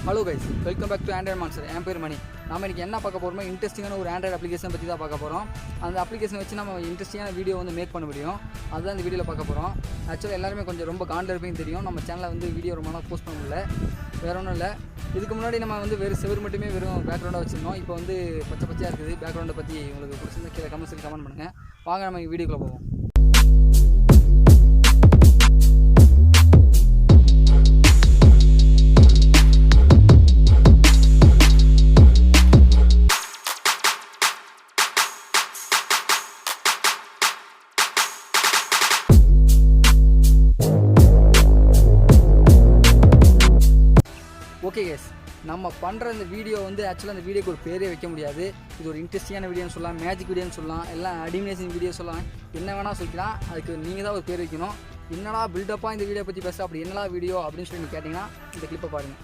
Hello guys, welcome back to Andriod Monster. என் பேர் மணி. நாம இன்னைக்கு என்ன பார்க்க போறோம்னா இன்ட்ரஸ்டிங்கான ஒரு Android அப்ளிகேஷன் பத்தி தான் பார்க்க போறோம். அந்த அப்ளிகேஷன் வச்சு நம்ம இன்ட்ரஸ்டிங்கான வீடியோ வந்து மேக் பண்ண முடியும். அதுதான் இந்த வீடியோல பார்க்க போறோம். ஆக்சுவலா எல்லாரும் கொஞ்சம் ரொம்ப காண்டா இருப்பீங்க தெரியும். நம்ம சேனல்ல வந்து வீடியோ ரொம்ப நாளா போஸ்ட் பண்ண முடியல. வேற ஒண்ணும் இல்ல. இதுக்கு முன்னாடி நம்ம வந்து வெறும் செவர் மட்டுமே வெறும் பேக்ரவுண்டா வச்சிருந்தோம். இப்போ வந்து பச்சை பச்சையா இருக்குது. பேக்ரவுண்ட பத்தி உங்களுக்கு பிடிச்சிருந்தா கீழ கமெண்ட்ஸ்ல கமெண்ட் பண்ணுங்க. வாங்க நம்ம வீடியோக்குள்ள போவோம். ஓகே கேஸ், நம்ம பண்ணுற இந்த வீடியோ வந்து ஆக்சுவலாக அந்த வீடியோக்கு ஒரு பேரே வைக்க முடியாது. இது ஒரு இன்ட்ரெஸ்டிங்கான வீடியோன்னு சொல்லலாம், மேஜிக் வீடியோன்னு சொல்லலாம், எல்லாம் அனிமேஷன் வீடியோ சொல்லலாம், என்ன வேணால் சொல்லிக்கலாம். அதுக்கு நீங்கள் தான் ஒரு பேர் வைக்கணும். என்னடா பில்டப்பாக இந்த வீடியோ பற்றி பேச, அப்படி என்னடா வீடியோ அப்படின்னு சொல்லி நீங்கள் கேட்டிங்கன்னா இந்த கிளிப்பை பாருங்கள்.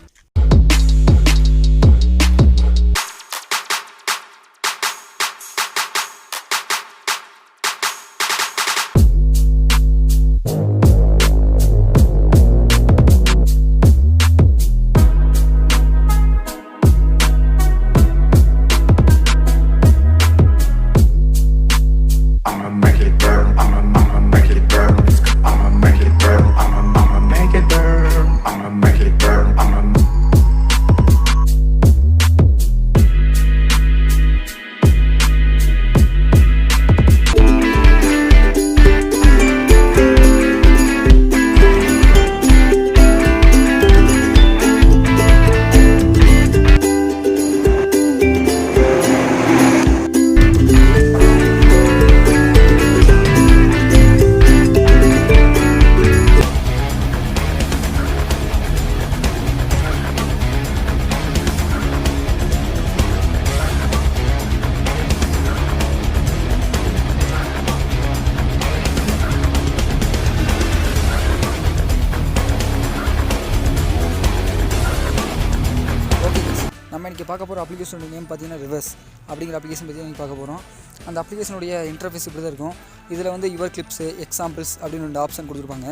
நம்ம இன்றைக்கி பார்க்க போகிற அப்ளிகேஷனோட நேம் பார்த்தீங்கன்னா ரிவர்ஸ் அப்படிங்கிற அப்ளிகேஷன் பற்றி நீங்கள் பார்க்க போகிறோம். அந்த அப்ளிகேஷனுடைய இன்டர்ஃபேஸ் இப்படி தான் இருக்கும். இதில் வந்து யுவர் கிளிப்ஸு, எக்ஸாம்பிள்ஸ் அப்படின்னு 2 ஆப்ஷன் கொடுத்துருப்பாங்க.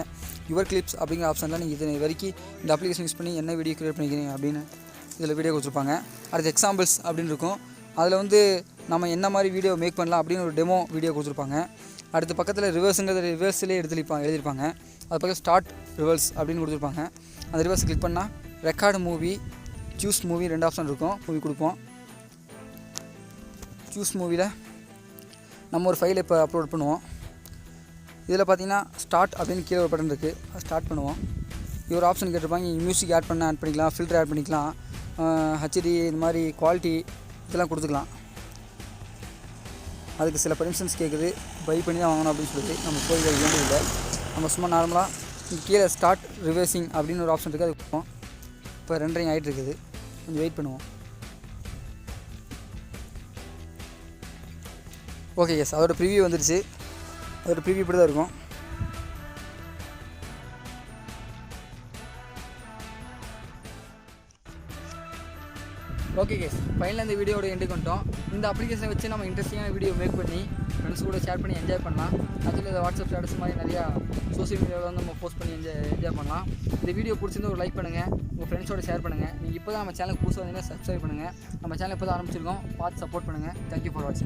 யுவர் கிளிப்ஸ் அப்படிங்கிற ஆப்ஷனில் நீங்கள் இது வரைக்கும் இந்த அப்ளிகேஷன் யூஸ் பண்ணி என்ன வீடியோ க்ரியேட் பண்ணிக்கிறீங்க அப்படின்னு இதில் வீடியோ கொடுத்துருப்பாங்க. அடுத்து எக்ஸாம்பிள்ஸ் அப்படின்னு இருக்கும். அதில் வந்து நம்ம என்ன மாதிரி வீடியோ மேக் பண்ணலாம் அப்படின்னு ஒரு டெமோ வீடியோ கொடுத்துருப்பாங்க. அடுத்த பக்கத்தில் ரிவர்ஸுங்கிறத ரிவர்ஸ்லேயே எழுதியிருப்பாங்க. அது பக்கம் ஸ்டார்ட் ரிவர்ஸ் அப்படின்னு கொடுத்துருப்பாங்க. அந்த ரிவர்ஸ் கிளிக் பண்ணால் record movie, choose movie 2 option இருக்கும். மூவி கொடுப்போம். சூஸ் மூவியில் நம்ம ஒரு ஃபைலை இப்போ அப்லோட் பண்ணுவோம். இதில் பார்த்தீங்கன்னா ஸ்டார்ட் அப்படின்னு கீழே ஒரு பட்டன் இருக்குது. அது ஸ்டார்ட் பண்ணுவோம். ஒரு ஆப்ஷன் கேட்டிருப்பாங்க. மியூசிக் ஆட் பண்ணிக்கலாம், ஃபில்டர் ஆட் பண்ணிக்கலாம், ஹெச்டி இந்த மாதிரி குவாலிட்டி இதெல்லாம் கொடுத்துக்கலாம். அதுக்கு சில பர்மிஷன்ஸ் கேட்குது. பை பண்ணி தான் வாங்கணும் அப்படின்னு சொல்லிட்டு நம்ம போய் வேண்டியதில்லை. நம்ம சும்மா நார்மலாக இங்கே கீழே ஸ்டார்ட் ரிவர்சிங் அப்படின்னு ஒரு ஆப்ஷன் இருக்குது. அது கொடுப்போம். இப்போ ரெண்டரையும் ஆகிட்டு இருக்குது. கொஞ்சம் வெயிட் பண்ணுவோம். ஓகே எஸ், அதோட ப்ரிவியூ வந்துடுச்சு. அதோட ப்ரிவியூ இப்படி தான் இருக்கும். ஓகே கேஸ், ஃபைனலாக இந்த வீடியோட எண்டுக்கு வந்துட்டோம். இந்த அப்ளிகேஷனை வச்சு நம்ம இன்ட்ரெஸ்டிங்கான வீடியோ மேக் பண்ணி ஃப்ரெண்ட்ஸ் கூட ஷேர் பண்ணி என்ஜாய் பண்ணலாம். ஆக்சுவலி இந்த வாட்ஸ்அப் ஸ்டேட்டஸ் மாதிரி நிறையா சோஷியல் மீடியாவில் வந்து நம்ம போஸ்ட் பண்ணி என்ஜாய் பண்ணலாம். இந்த வீடியோ பிடிச்சிருந்தா ஒரு லைக் பண்ணுங்கள், உங்கள் ஃப்ரெண்ட்ஸோட ஷேர் பண்ணுங்கள். நீங்கள் இப்போ தான் நம்ம சேனலுக்கு புதுசாக வந்தீங்கன்னா சப்ஸ்கிரைப் பண்ணுங்கள். நம்ம சேனல் இப்போ தான் ஆரம்பிச்சிருக்கோம். பார்த்து சப்போர்ட் பண்ணுங்கள். தேங்க்யூ ஃபார் வாட்சிங்.